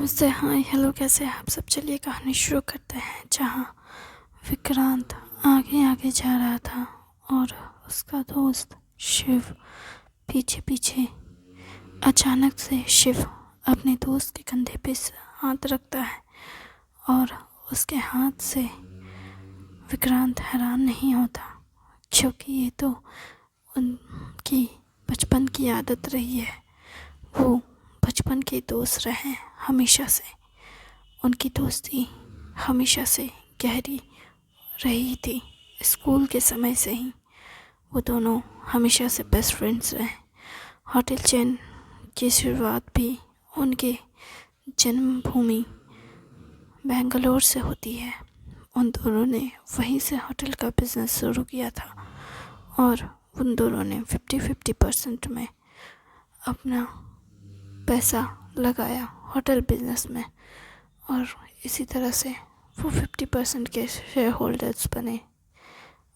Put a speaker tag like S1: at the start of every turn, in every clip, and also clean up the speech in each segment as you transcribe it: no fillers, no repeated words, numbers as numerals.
S1: नमस्ते, हाय, हेलो, कैसे हैं आप सब। चलिए कहानी शुरू करते हैं। जहाँ विक्रांत आगे आगे जा रहा था और उसका दोस्त शिव पीछे पीछे। अचानक से शिव अपने दोस्त के कंधे पे हाथ रखता है और उसके हाथ से विक्रांत हैरान नहीं होता, क्योंकि ये तो उनकी बचपन की आदत रही है। वो बचपन के दोस्त रहे हमेशा से। उनकी दोस्ती हमेशा से गहरी रही थी। स्कूल के समय से ही वो दोनों हमेशा से बेस्ट फ्रेंड्स रहे। होटल चेन की शुरुआत भी उनके जन्मभूमि बेंगलोर से होती है। उन दोनों ने वहीं से होटल का बिज़नेस शुरू किया था और उन दोनों ने 50-50% में अपना पैसा लगाया होटल बिज़नेस में, और इसी तरह से वो 50% के शेयर होल्डर्स बने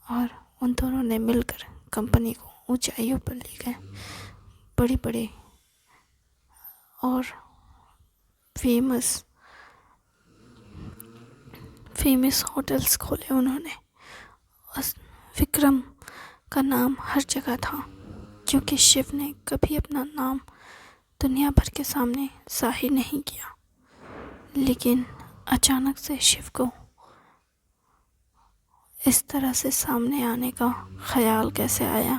S1: और उन दोनों ने मिलकर कंपनी को ऊंचाइयों पर ले गए। बड़ी बड़ी और फेमस होटल्स खोले उन्होंने। उस विक्रम का नाम हर जगह था, क्योंकि शिव ने कभी अपना नाम दुनिया भर के सामने जाहिर नहीं किया। लेकिन अचानक से शिव को इस तरह से सामने आने का ख्याल कैसे आया,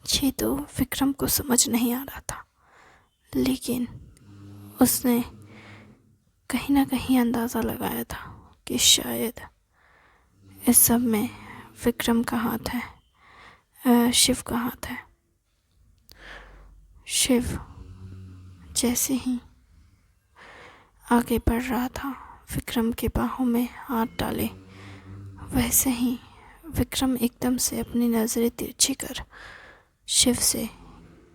S1: ये तो विक्रम को समझ नहीं आ रहा था। लेकिन उसने कहीं ना कहीं अंदाज़ा लगाया था कि शायद इस सब में विक्रम का हाथ है, शिव का हाथ है। शिव जैसे ही आगे बढ़ रहा था, विक्रम के बाहों में हाथ डाले, वैसे ही विक्रम एकदम से अपनी नज़रें तिरछी कर शिव से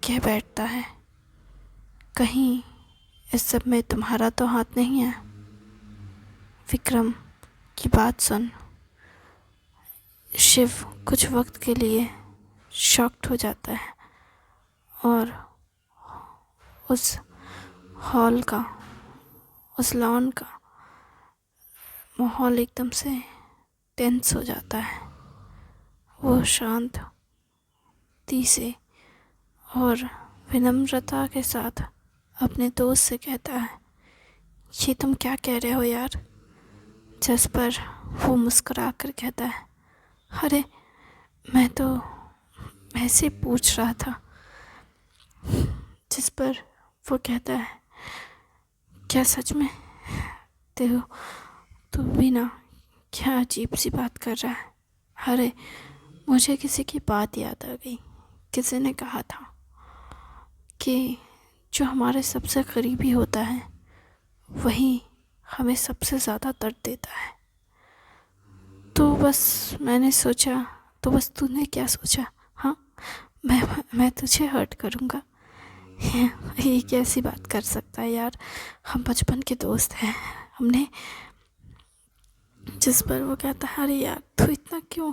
S1: कह बैठता है, कहीं इस सब में तुम्हारा तो हाथ नहीं है। विक्रम की बात सुन शिव कुछ वक्त के लिए शॉक्ड हो जाता है और उस हॉल का, उस लॉन का माहौल एकदम से टेंस हो जाता है। वो शांति से और विनम्रता के साथ अपने दोस्त से कहता है, ये तुम क्या कह रहे हो यार। जिस पर वो मुस्कुरा कर कहता है, अरे मैं तो ऐसे पूछ रहा था। जिस पर वो कहता है, क्या सच में तू भी ना, क्या अजीब सी बात कर रहा है। अरे मुझे किसी की बात याद आ गई। किसी ने कहा था कि जो हमारे सबसे करीबी होता है वही हमें सबसे ज़्यादा दर्द देता है। तो बस मैंने सोचा, तो बस तूने क्या सोचा। हाँ, मैं तुझे हर्ट करूँगा। ये कैसी बात कर सकता है यार, हम बचपन के दोस्त हैं हमने। जिस पर वो कहता है, अरे यार तू इतना क्यों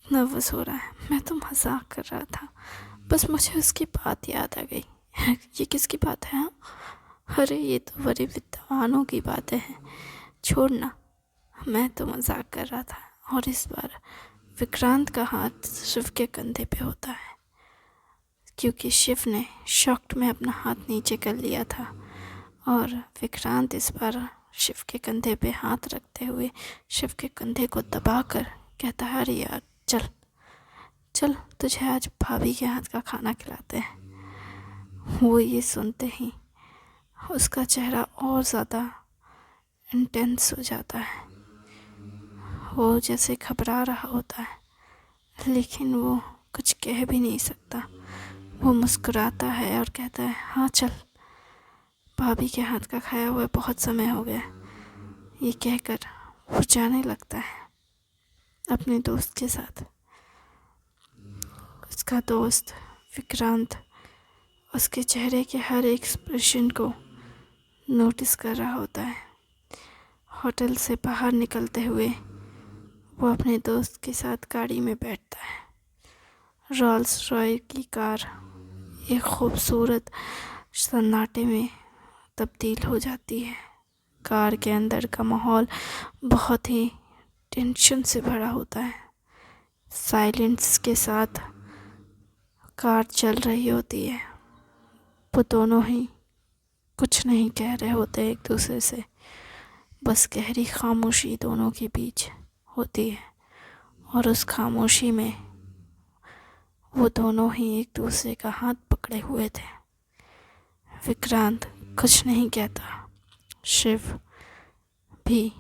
S1: नर्वस हो रहा है, मैं तो मजाक कर रहा था, बस मुझे उसकी बात याद आ गई। ये किसकी बात है। हाँ, अरे ये तो बड़े विद्वानों की बातें हैं, छोड़ना, मैं तो मजाक कर रहा था। और इस बार विक्रांत का हाथ शिव के कंधे पे होता है, क्योंकि शिव ने शॉक्ट में अपना हाथ नीचे कर लिया था और विक्रांत इस बार शिव के कंधे पे हाथ रखते हुए शिव के कंधे को दबाकर कहता है, अरे यार चल चल, तुझे आज भाभी के हाथ का खाना खिलाते हैं। वो ये सुनते ही उसका चेहरा और ज़्यादा इंटेंस हो जाता है। वो जैसे घबरा रहा होता है, लेकिन वो कुछ कह भी नहीं सकता। वो मुस्कुराता है और कहता है, हाँ चल, भाभी के हाथ का खाया हुआ बहुत समय हो गया। ये कहकर वो जाने लगता है अपने दोस्त के साथ। उसका दोस्त विक्रांत उसके चेहरे के हर एक एक्सप्रेशन को नोटिस कर रहा होता है। होटल से बाहर निकलते हुए वो अपने दोस्त के साथ गाड़ी में बैठता है। रोल्स रॉय की कार एक खूबसूरत सन्नाटे में तब्दील हो जाती है। कार के अंदर का माहौल बहुत ही टेंशन से भरा होता है। साइलेंस के साथ कार चल रही होती है। वो दोनों ही कुछ नहीं कह रहे होते एक दूसरे से, बस गहरी खामोशी दोनों के बीच होती है। और उस खामोशी में वो दोनों ही एक दूसरे का हाथ पकड़े हुए थे। विक्रांत कुछ नहीं कहता, शिव भी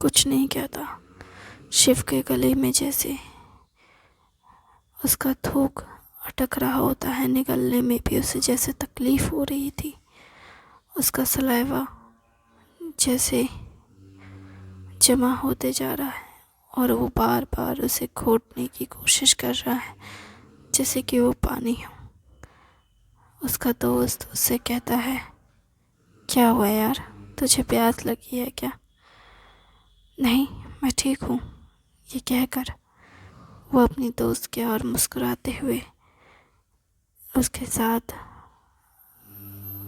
S1: कुछ नहीं कहता। शिव के गले में जैसे उसका थूक अटक रहा होता है, निगलने में भी उसे जैसे तकलीफ हो रही थी। उसका सलाइवा जैसे जमा होते जा रहा है और वो बार बार उसे घोटने की कोशिश कर रहा है जैसे कि वो पानी हो। उसका दोस्त उससे कहता है, क्या हुआ यार, तुझे प्यास लगी है क्या? नहीं, मैं ठीक हूँ। ये कहकर वो अपनी दोस्त के और मुस्कुराते हुए उसके साथ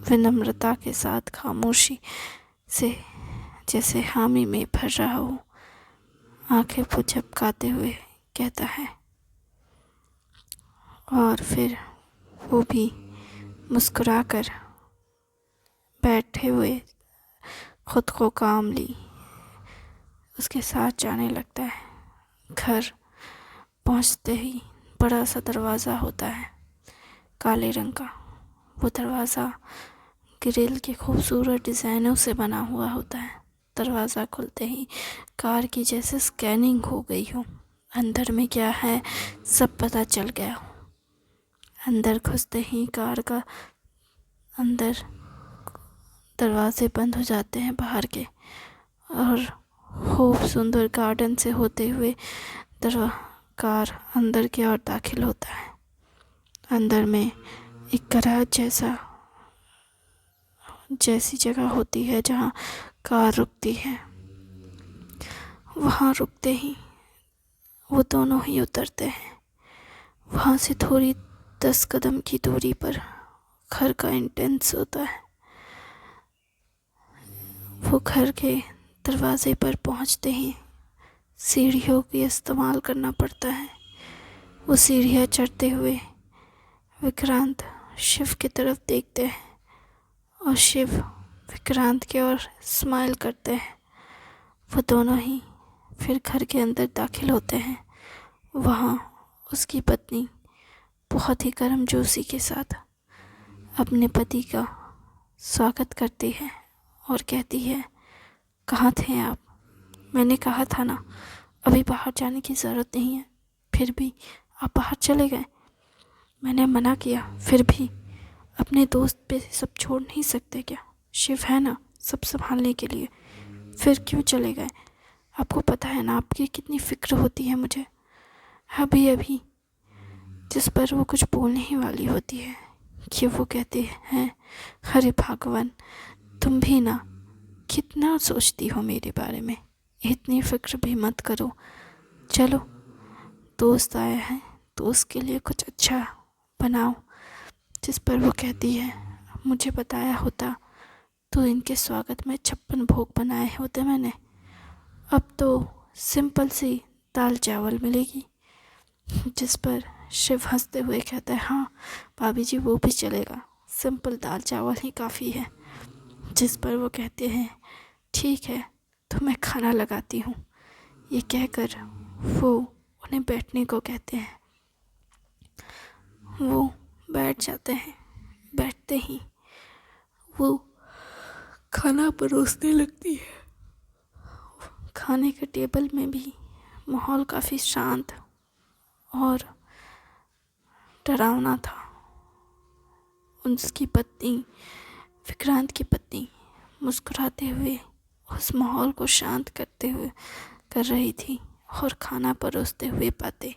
S1: विनम्रता के साथ खामोशी से जैसे हामी में भर रहा हो, आंखें वो झपकाते हुए कहता है। और फिर वो भी मुस्कुराकर बैठे हुए खुद को काम ली उसके साथ जाने लगता है। घर पहुंचते ही बड़ा सा दरवाज़ा होता है काले रंग का। वो दरवाज़ा ग्रिल के खूबसूरत डिज़ाइनों से बना हुआ होता है। दरवाज़ा खुलते ही कार की जैसे स्कैनिंग हो गई हो, अंदर में क्या है सब पता चल गया हो। अंदर घुसते ही कार का अंदर दरवाजे बंद हो जाते हैं बाहर के, और खूब सुंदर गार्डन से होते हुए कार अंदर की ओर दाखिल होता है। अंदर में एक गैराज जैसी जगह होती है जहाँ कार रुकती है। वहाँ रुकते ही वो दोनों ही उतरते हैं। वहाँ से थोड़ी 10 कदम की दूरी पर घर का एंट्रेंस होता है। वो घर के दरवाजे पर पहुँचते ही सीढ़ियों का इस्तेमाल करना पड़ता है। वो सीढ़ियाँ चढ़ते हुए विक्रांत शिव की तरफ देखते हैं और शिव विक्रांत की ओर स्माइल करते हैं। वो दोनों ही फिर घर के अंदर दाखिल होते हैं। वहाँ उसकी पत्नी बहुत ही गर्मजोशी के साथ अपने पति का स्वागत करती है और कहती है, कहाँ थे आप? मैंने कहा था ना अभी बाहर जाने की ज़रूरत नहीं है, फिर भी आप बाहर चले गए। मैंने मना किया, फिर भी अपने दोस्त पे सब छोड़ नहीं सकते क्या? शिव है ना सब संभालने के लिए, फिर क्यों चले गए? आपको पता है ना आपकी कितनी फ़िक्र होती है मुझे। अभी जिस पर वो कुछ बोलने ही वाली होती है कि वो कहते हैं, अरे भगवान, तुम भी ना कितना सोचती हो मेरे बारे में, इतनी फ़िक्र भी मत करो। चलो दोस्त आया है, दोस्त के लिए कुछ अच्छा बनाओ। जिस पर वो कहती है, मुझे बताया होता तो इनके स्वागत में 56 भोग बनाए होते मैंने। अब तो सिंपल सी दाल चावल मिलेगी। जिस पर शिव हंसते हुए कहता है, हाँ भाभी जी वो भी चलेगा, सिंपल दाल चावल ही काफ़ी है। जिस पर वो कहते हैं, ठीक है तो मैं खाना लगाती हूँ। ये कहकर वो उन्हें बैठने को कहते हैं। वो बैठ जाते हैं। बैठते ही वो खाना परोसने लगती है। खाने के टेबल में भी माहौल काफ़ी शांत और डरावना था। उसकी पत्नी, विक्रांत की पत्नी, मुस्कुराते हुए उस माहौल को शांत करते हुए कर रही थी और खाना परोसते हुए बातें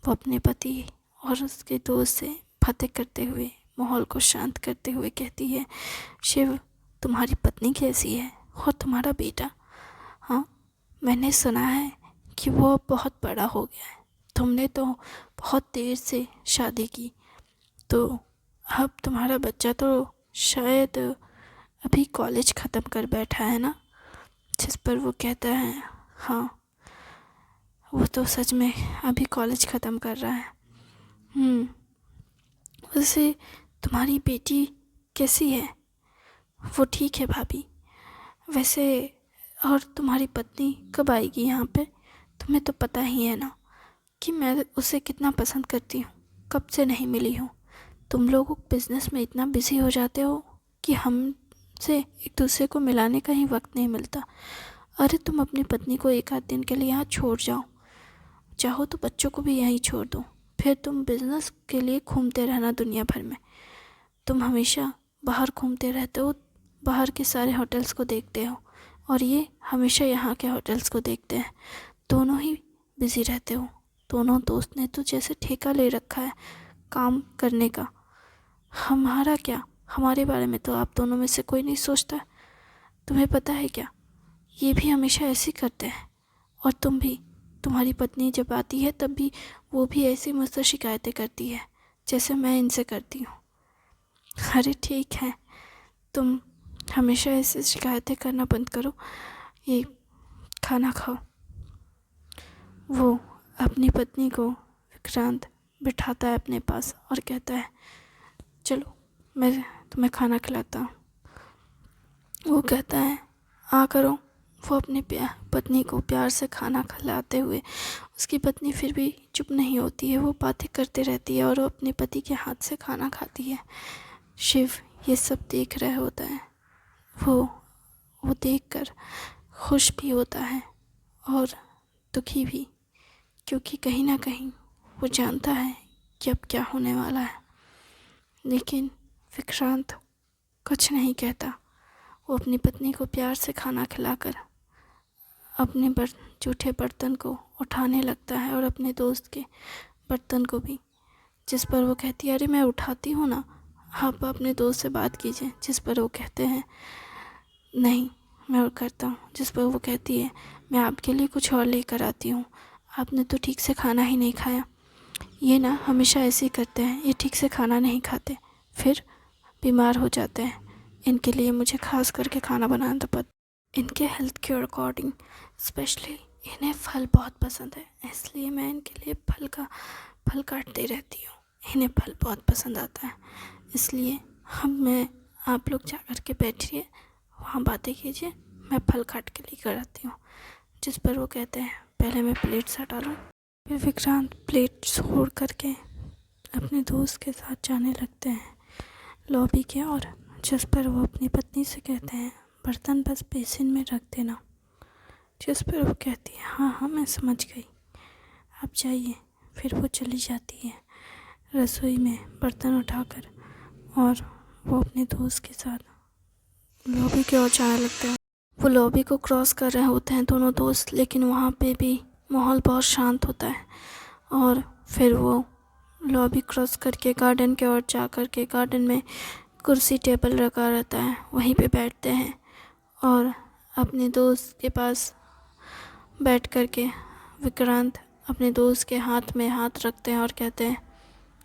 S1: वो अपने पति और उसके दोस्त से बातें करते हुए माहौल को शांत करते हुए कहती है, शिव तुम्हारी पत्नी कैसी है और तुम्हारा बेटा? हाँ मैंने सुना है कि वो बहुत बड़ा हो गया है, तुमने तो बहुत देर से शादी की, तो अब तुम्हारा बच्चा तो शायद अभी कॉलेज ख़त्म कर बैठा है ना। जिस पर वो कहता है हाँ, वो तो सच में अभी कॉलेज ख़त्म कर रहा है। वैसे तुम्हारी बेटी कैसी है? वो ठीक है भाभी। वैसे और तुम्हारी पत्नी कब आएगी यहाँ पे? तुम्हें तो पता ही है ना कि मैं उसे कितना पसंद करती हूँ, कब से नहीं मिली हूँ। तुम लोग बिज़नेस में इतना बिज़ी हो जाते हो कि हमसे एक दूसरे को मिलाने का ही वक्त नहीं मिलता। अरे तुम अपनी पत्नी को एक आध दिन के लिए यहाँ छोड़ जाओ, चाहो तो बच्चों को भी यहीं छोड़ दो, फिर तुम बिज़नेस के लिए घूमते रहना दुनिया भर में। तुम हमेशा बाहर घूमते रहते हो, बाहर के सारे होटल्स को देखते हो, और ये हमेशा यहाँ के होटल्स को देखते हैं। दोनों ही बिज़ी रहते हो। दोनों दोस्त ने तो जैसे ठेका ले रखा है काम करने का। हमारा क्या, हमारे बारे में तो आप दोनों में से कोई नहीं सोचता। तुम्हें पता है क्या, ये भी हमेशा ऐसे ही करते हैं। और तुम भी, तुम्हारी पत्नी जब आती है तब भी वो भी ऐसी मुझसे शिकायतें करती है जैसे मैं इनसे करती हूँ। अरे ठीक है, तुम हमेशा ऐसे शिकायतें करना बंद करो, ये खाना खाओ। वो अपनी पत्नी को विक्रांत बिठाता है अपने पास और कहता है चलो मैं तुम्हें खाना खिलाता हूँ। वो कहता है आ करो। वो अपनी पत्नी को प्यार से खाना खिलाते हुए, उसकी पत्नी फिर भी चुप नहीं होती है, वो बातें करते रहती है और वो अपने पति के हाथ से खाना खाती है। शिव ये सब देख रहा होता है। वो देखकर खुश भी होता है और दुखी भी, क्योंकि कहीं ना कहीं वो जानता है कि अब क्या होने वाला है। लेकिन विक्रांत कुछ नहीं कहता। वो अपनी पत्नी को प्यार से खाना खिलाकर अपने जूठे बर्तन को उठाने लगता है और अपने दोस्त के बर्तन को भी, जिस पर वो कहती है अरे मैं उठाती हूँ ना, आप अपने दोस्त से बात कीजिए। जिस पर वो कहते हैं नहीं मैं और करता हूँ। जिस पर वो कहती है मैं आपके लिए कुछ और लेकर आती हूँ, आपने तो ठीक से खाना ही नहीं खाया। ये ना हमेशा ऐसे ही करते हैं, ये ठीक से खाना नहीं खाते, फिर बीमार हो जाते हैं। इनके लिए मुझे खास करके खाना बनाना पड़ता। इनके हेल्थ के अकॉर्डिंग स्पेशली इन्हें फल बहुत पसंद है, इसलिए मैं इनके लिए फल काटती रहती हूँ। इन्हें फल बहुत पसंद आता है, इसलिए आप लोग जा कर के बैठिए, वहाँ बातें कीजिए, मैं फल काट के लेकर आती हूँ। जिस पर वो कहते हैं पहले मैं प्लेट्स हटा लूँ। फिर विक्रांत प्लेट छोड़ करके अपने दोस्त के साथ जाने लगते हैं लॉबी के ओर। जिस पर वो अपनी पत्नी से कहते हैं बर्तन बस बेसिन में रख देना। जिस पर वो कहती है हाँ हाँ मैं समझ गई, आप जाइए। फिर वो चली जाती है रसोई में बर्तन उठाकर, और वो अपने दोस्त के साथ लॉबी की ओर जाने लगते हैं। वो लॉबी को क्रॉस कर रहे होते हैं दोनों दोस्त, लेकिन वहाँ पे भी माहौल बहुत शांत होता है। और फिर वो लॉबी क्रॉस करके गार्डन के ओर जा कर के, गार्डन में कुर्सी टेबल रखा रहता है, वहीं पे बैठते हैं और अपने दोस्त के पास बैठ कर के विक्रांत अपने दोस्त के हाथ में हाथ रखते हैं और कहते हैं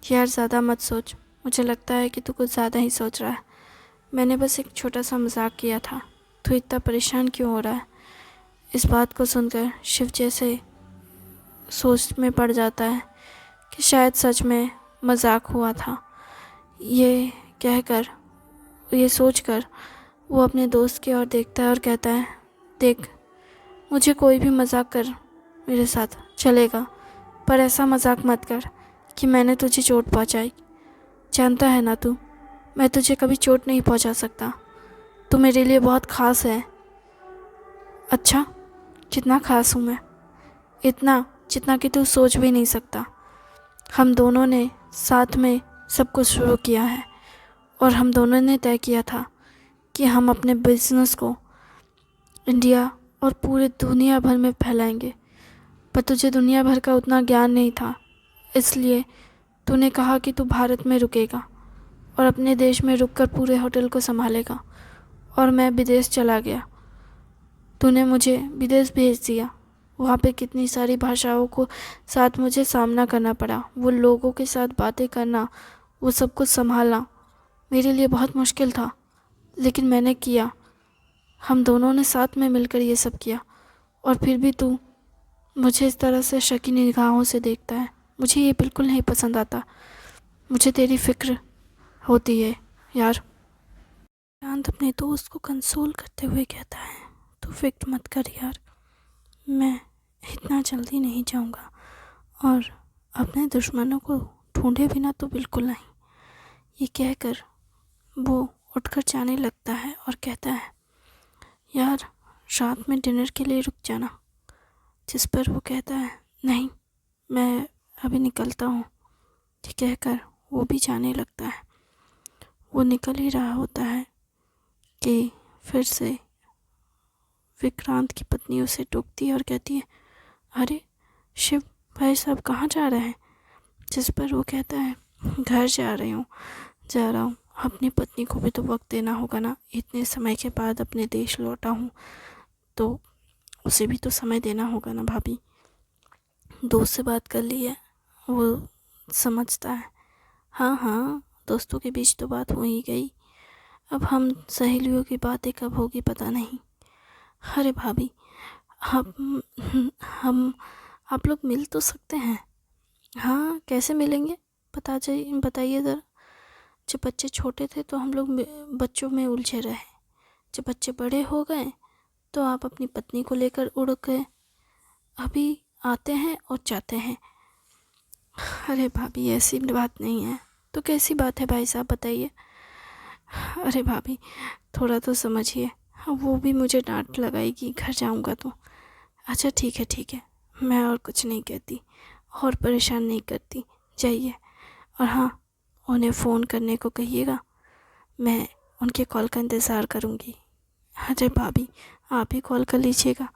S1: यार ज़्यादा मत सोच, मुझे लगता है कि तू कुछ ज़्यादा ही सोच रहा है। मैंने बस एक छोटा सा मजाक किया था, तू इतना परेशान क्यों हो रहा है? इस बात को सुनकर शिव जैसे सोच में पड़ जाता है कि शायद सच में मजाक हुआ था। ये कहकर, ये सोचकर वो अपने दोस्त की ओर देखता है और कहता है देख, मुझे कोई भी मजाक कर मेरे साथ चलेगा, पर ऐसा मजाक मत कर कि मैंने तुझे चोट पहुंचाई। जानता है ना तू, मैं तुझे कभी चोट नहीं पहुंचा सकता। तू मेरे लिए बहुत ख़ास है। अच्छा, कितना ख़ास हूँ मैं? इतना जितना कि तू सोच भी नहीं सकता। हम दोनों ने साथ में सब कुछ शुरू किया है और हम दोनों ने तय किया था कि हम अपने बिज़नेस को इंडिया और पूरे दुनिया भर में फैलाएंगे। पर तुझे दुनिया भर का उतना ज्ञान नहीं था, इसलिए तूने कहा कि तू भारत में रुकेगा और अपने देश में रुककर पूरे होटल को संभालेगा, और मैं विदेश चला गया। तूने मुझे विदेश भेज दिया। वहाँ पे कितनी सारी भाषाओं को साथ मुझे सामना करना पड़ा, वो लोगों के साथ बातें करना, वो सब कुछ संभालना मेरे लिए बहुत मुश्किल था। लेकिन मैंने किया, हम दोनों ने साथ में मिलकर ये सब किया, और फिर भी तू मुझे इस तरह से शकी निगाहों से देखता है। मुझे ये बिल्कुल नहीं पसंद आता। मुझे तेरी फिक्र होती है यार। शांत अपने दोस्त को कंसोल करते हुए कहता है, तू फिक्र मत कर यार, मैं इतना जल्दी नहीं जाऊंगा, और अपने दुश्मनों को ढूंढे बिना तो बिल्कुल नहीं। ये कहकर वो उठकर जाने लगता है और कहता है, यार रात में डिनर के लिए रुक जाना। जिस पर वो कहता है, नहीं मैं अभी निकलता हूँ। ये कहकर वो भी जाने लगता है। वो निकल ही रहा होता है कि फिर से विक्रांत की पत्नी उसे टोकती है और कहती है, अरे शिव भाई साहब कहाँ जा रहे हैं? जिस पर वो कहता है, घर जा रहा हूँ। अपनी पत्नी को भी तो वक्त देना होगा ना, इतने समय के बाद अपने देश लौटा हूँ तो उसे भी तो समय देना होगा ना भाभी। दोस्त से बात कर ली है, वो समझता है। हाँ हाँ, दोस्तों के बीच तो बात हो ही गई, अब हम सहेलियों की बातें कब होगी पता नहीं। अरे भाभी, हम आप लोग मिल तो सकते हैं। हाँ कैसे मिलेंगे, बताइए ज़रा। जब बच्चे छोटे थे तो हम लोग बच्चों में उलझे रहे, जब बच्चे बड़े हो गए तो आप अपनी पत्नी को लेकर उड़ गए, अभी आते हैं और जाते हैं। अरे भाभी ऐसी बात नहीं है। तो कैसी बात है भाई साहब बताइए। अरे भाभी थोड़ा तो समझिए, वो भी मुझे डांट लगाएगी घर जाऊंगा तो। अच्छा ठीक है, मैं और कुछ नहीं कहती और परेशान नहीं करती, जाइए। और हाँ, उन्हें फ़ोन करने को कहिएगा, मैं उनके कॉल का इंतज़ार करूँगी। अरे भाभी आप ही कॉल कर लीजिएगा।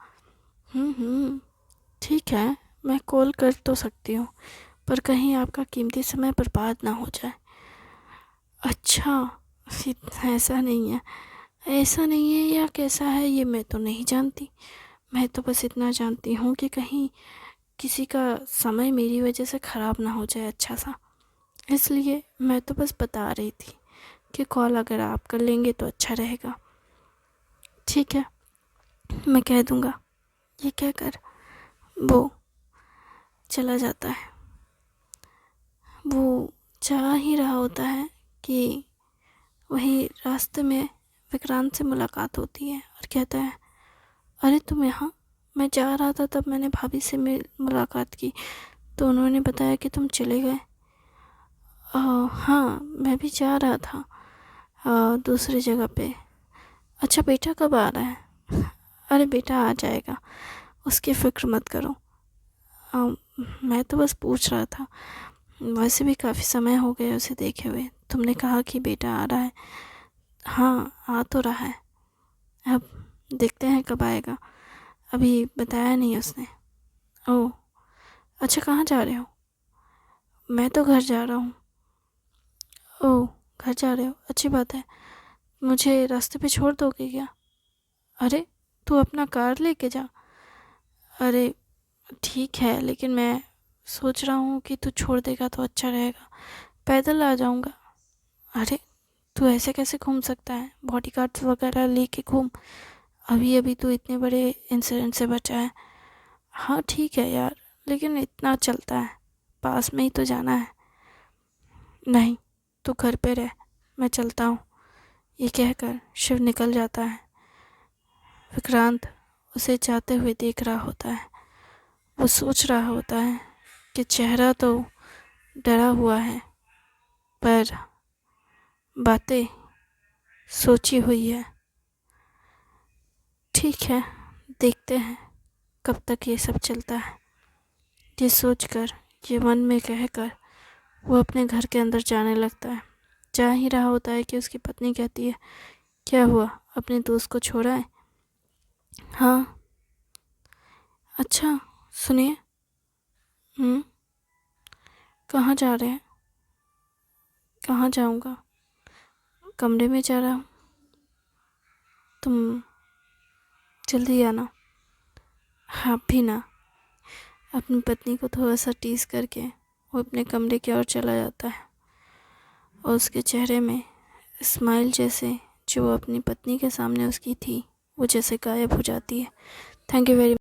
S1: ठीक है, मैं कॉल कर तो सकती हूँ, पर कहीं आपका कीमती समय बर्बाद ना हो जाए। अच्छा ऐसा नहीं है या कैसा है ये मैं तो नहीं जानती। मैं तो बस इतना जानती हूँ कि कहीं किसी का समय मेरी वजह से ख़राब ना हो जाए अच्छा सा, इसलिए मैं तो बस बता रही थी कि कॉल अगर आप कर लेंगे तो अच्छा रहेगा। ठीक है, मैं कह दूँगा। ये कहकर वो चला जाता है। वो जा ही रहा होता है कि वहीं रास्ते में विक्रांत से मुलाकात होती है और कहता है, अरे तुम यहाँ? मैं जा रहा था तब मैंने भाभी से मुलाकात की तो उन्होंने बताया कि तुम चले गए। हाँ मैं भी जा रहा था दूसरी जगह पे। अच्छा बेटा कब आ रहा है? अरे बेटा आ जाएगा, उसकी फ़िक्र मत करो। मैं तो बस पूछ रहा था, वैसे भी काफ़ी समय हो गया उसे देखे हुए। तुमने कहा कि बेटा आ रहा है। हाँ आ तो रहा है, अब देखते हैं कब आएगा, अभी बताया नहीं उसने। ओह अच्छा, कहाँ जा रहे हो? मैं तो घर जा रहा हूँ। ओह घर जा रहे हो, अच्छी बात है। मुझे रास्ते पे छोड़ दोगे क्या? अरे तू अपना कार लेके जा। अरे ठीक है, लेकिन मैं सोच रहा हूँ कि तू छोड़ देगा तो अच्छा रहेगा, पैदल आ जाऊँगा। अरे तू ऐसे कैसे घूम सकता है, बॉडीगार्ड्स वगैरह लेके घूम, अभी अभी तू इतने बड़े इंसिडेंट से बचा है। हाँ ठीक है यार, लेकिन इतना चलता है, पास में ही तो जाना है। नहीं तू घर पे रह, मैं चलता हूँ। ये कहकर शिव निकल जाता है। विक्रांत उसे जाते हुए देख रहा होता है। वो सोच रहा होता है कि चेहरा तो डरा हुआ है, पर बातें सोची हुई है। ठीक है, देखते हैं कब तक ये सब चलता है। ये सोचकर, ये मन में कहकर वो अपने घर के अंदर जाने लगता है। जा ही रहा होता है कि उसकी पत्नी कहती है, क्या हुआ, अपने दोस्त को छोड़ा है? हाँ अच्छा सुनिए। कहाँ जा रहे हैं? कहाँ जाऊँगा, कमरे में जा रहा हूँ, तुम जल्दी आना। आप भी ना। अपनी पत्नी को थोड़ा सा टीस करके वो अपने कमरे की ओर चला जाता है और उसके चेहरे में स्माइल जैसे जो अपनी पत्नी के सामने उसकी थी वो जैसे गायब हो जाती है। Thank you very